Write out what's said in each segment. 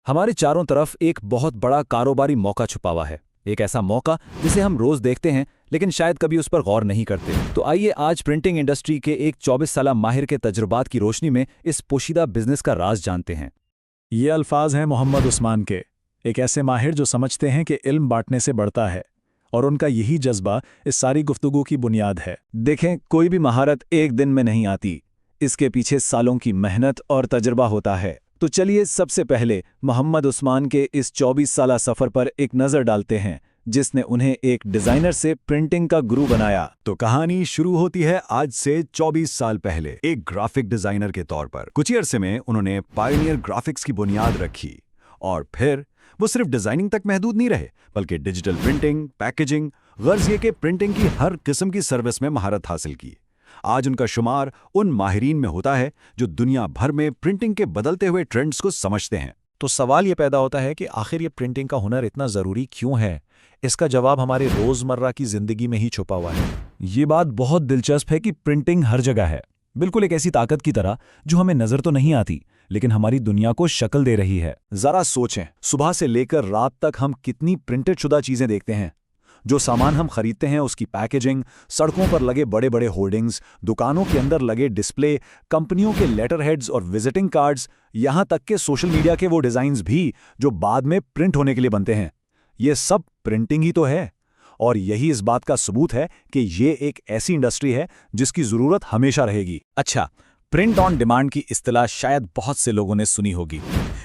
हमारे चारों तरफ एक बहुत बड़ा कारोबारी मौका छुपा हुआ है। एक ऐसा मौका जिसे हम रोज देखते हैं लेकिन शायद कभी उस पर गौर नहीं करते। तो आइए आज प्रिंटिंग इंडस्ट्री के एक 24 साला माहिर के तजुर्बात की रोशनी में इस पोशीदा बिजनेस का राज जानते हैं। ये अल्फाज हैं मोहम्मद उस्मान के, एक ऐसे माहिर जो समझते हैं कि इल्म बांटने से बढ़ता है, और उनका यही जज्बा इस सारी गुफ्तगू की बुनियाद है। देखें, कोई भी महारत एक दिन में नहीं आती, इसके पीछे सालों की मेहनत और तजुर्बा होता है। तो चलिए सबसे पहले मोहम्मद उस्मान के इस 24 साला सफ़र पर एक नज़र डालते हैं, जिसने उन्हें एक डिज़ाइनर से प्रिंटिंग का गुरु बनाया। तो कहानी शुरू होती है आज से 24 साल पहले एक ग्राफिक डिज़ाइनर के तौर पर। कुछ ही अरसे में उन्होंने पायनियर ग्राफिक्स की बुनियाद रखी और फिर वो सिर्फ डिज़ाइनिंग तक महदूद नहीं रहे, बल्कि डिजिटल प्रिंटिंग, पैकेजिंग, गर्ज ये कि प्रिंटिंग की हर किस्म की सर्विस में महारत हासिल की। आज उनका शुमार उन माहिरीन में होता है जो दुनिया भर में प्रिंटिंग के बदलते हुए ट्रेंड्स को समझते हैं। तो सवाल ये पैदा होता है कि आखिर ये प्रिंटिंग का हुनर इतना ज़रूरी क्यों है? इसका जवाब हमारे रोज़मर्रा की ज़िंदगी में ही छुपा हुआ है। ये बात बहुत दिलचस्प है कि प्रिंटिंग हर जगह है, बिल्कुल एक ऐसी ताकत की तरह जो हमें नज़र तो नहीं आती लेकिन हमारी दुनिया को शक्ल दे रही है। ज़रा सोचें, सुबह से लेकर रात तक हम कितनी प्रिंटेड शुदा चीज़ें देखते हैं। जो सामान हम खरीदते हैं उसकी पैकेजिंग, सड़कों पर लगे बड़े बड़े होर्डिंग्स, दुकानों के अंदर लगे डिस्प्ले, कंपनियों के लेटर हेड्स और विजिटिंग कार्ड्स, यहाँ तक के सोशल मीडिया के वो डिज़ाइंस भी जो बाद में प्रिंट होने के लिए बनते हैं, ये सब प्रिंटिंग ही तो है। और यही इस बात का सबूत है कि ये एक ऐसी इंडस्ट्री है जिसकी ज़रूरत हमेशा रहेगी। अच्छा, प्रिंट ऑन डिमांड की इस्तिलाह शायद बहुत से लोगों ने सुनी होगी,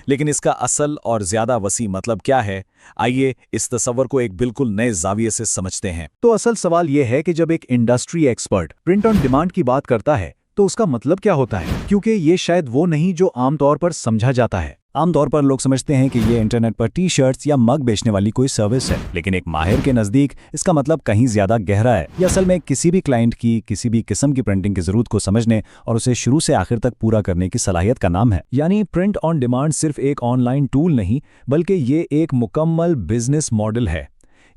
लेकिन इसका असल और ज़्यादा वसी मतलब क्या है? आइए इस तस्वर को एक बिल्कुल नए जाविये से समझते हैं। तो असल सवाल यह है कि जब एक industry expert print on demand की बात करता है तो उसका मतलब क्या होता है, क्योंकि ये शायद वो नहीं जो आमतौर पर समझा जाता है। आमतौर पर लोग समझते हैं कि ये इंटरनेट पर टी शर्ट्स या मग बेचने वाली कोई सर्विस है, लेकिन एक माहिर के नज़दीक इसका मतलब कहीं ज़्यादा गहरा है। ये असल में किसी भी क्लाइंट की किसी भी किस्म की प्रिंटिंग की ज़रूरत को समझने और उसे शुरू से आखिर तक पूरा करने की सलाहियत का नाम है। यानी प्रिंट ऑन डिमांड सिर्फ एक ऑनलाइन टूल नहीं, बल्कि ये एक मुकम्मल बिजनेस मॉडल है।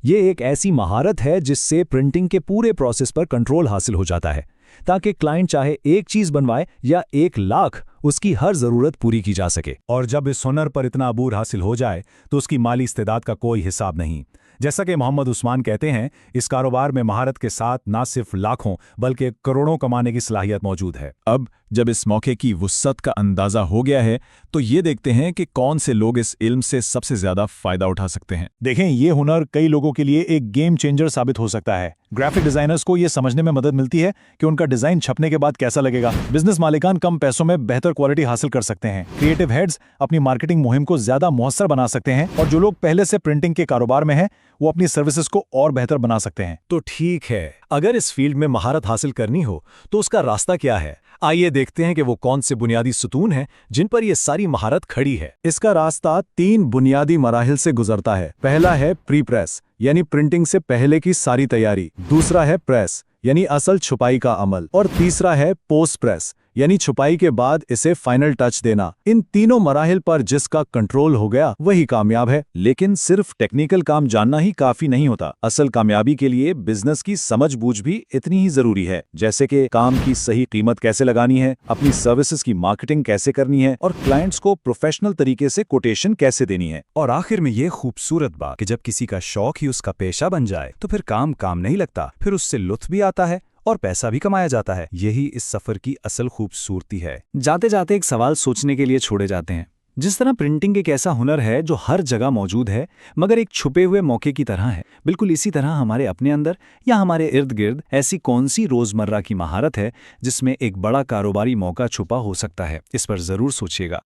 ये एक ऐसी महारत है जिससे प्रिंटिंग के पूरे प्रोसेस पर कंट्रोल हासिल हो जाता है, ताकि क्लाइंट चाहे एक चीज़ बनवाए या 1 लाख, उसकी हर ज़रूरत पूरी की जा सके। और जब इस हुनर पर इतना अबूर हासिल हो जाए तो उसकी माली इस्तेदाद का कोई हिसाब नहीं। जैसा कि मोहम्मद उस्मान कहते हैं, इस कारोबार में महारत के साथ ना सिर्फ लाखों बल्कि करोड़ों कमाने की सलाहियत मौजूद है। अब जब इस मौके की वुस्सत का अंदाज़ा हो गया है तो ये देखते हैं कि कौन से लोग इस इल्म से सबसे ज़्यादा फ़ायदा उठा सकते हैं। देखें, ये हुनर कई लोगों के लिए एक गेम चेंजर साबित हो सकता है। ग्राफिक डिज़ाइनर्स को ये समझने में मदद मिलती है कि उनका डिज़ाइन छपने के बाद कैसा लगेगा। बिजनेस मालिकान कम पैसों में बेहतर क्वालिटी हासिल कर सकते हैं। क्रिएटिव हेड्स अपनी मार्केटिंग मुहिम को ज़्यादा मौसर बना सकते हैं, और जो लोग पहले से प्रिंटिंग के कारोबार में हैं वो अपनी सर्विसेज को और बेहतर बना सकते हैं। तो ठीक है, अगर इस फील्ड में महारत हासिल करनी हो तो उसका रास्ता क्या है? आइए देखते हैं कि वो कौन से बुनियादी सुतून हैं जिन पर यह सारी महारत खड़ी है। इसका रास्ता 3 बुनियादी मराहिल से गुजरता है। पहला है प्री प्रेस, यानी प्रिंटिंग से पहले की सारी तैयारी। दूसरा है प्रेस, यानी असल छुपाई का अमल। और तीसरा है पोस्ट प्रेस, यानी छुपाई के बाद इसे फाइनल टच देना। इन तीनों मराहिल पर जिसका कंट्रोल हो गया वही कामयाब है। लेकिन सिर्फ टेक्निकल काम जानना ही काफी नहीं होता। असल कामयाबी के लिए बिजनेस की समझ बूझ भी इतनी ही जरूरी है, जैसे कि काम की सही कीमत कैसे लगानी है, अपनी सर्विसेज की मार्केटिंग कैसे करनी है, और क्लाइंट्स को प्रोफेशनल तरीके से कोटेशन कैसे देनी है। और आखिर में ये खूबसूरत बात कि जब किसी का शौक ही उसका पेशा बन जाए तो फिर काम काम नहीं लगता, फिर उससे लुत्फ भी आता है और पैसा भी कमाया जाता है। यही इस सफर की असल खूबसूरती है। जाते जाते एक सवाल सोचने के लिए छोड़े जाते हैं। जिस तरह प्रिंटिंग एक ऐसा हुनर है जो हर जगह मौजूद है मगर एक छुपे हुए मौके की तरह है, बिल्कुल इसी तरह हमारे अपने अंदर या हमारे इर्द गिर्द ऐसी कौन सी रोजमर्रा की महारत है जिसमें एक बड़ा कारोबारी मौका छुपा हो सकता है? इस पर जरूर सोचिएगा।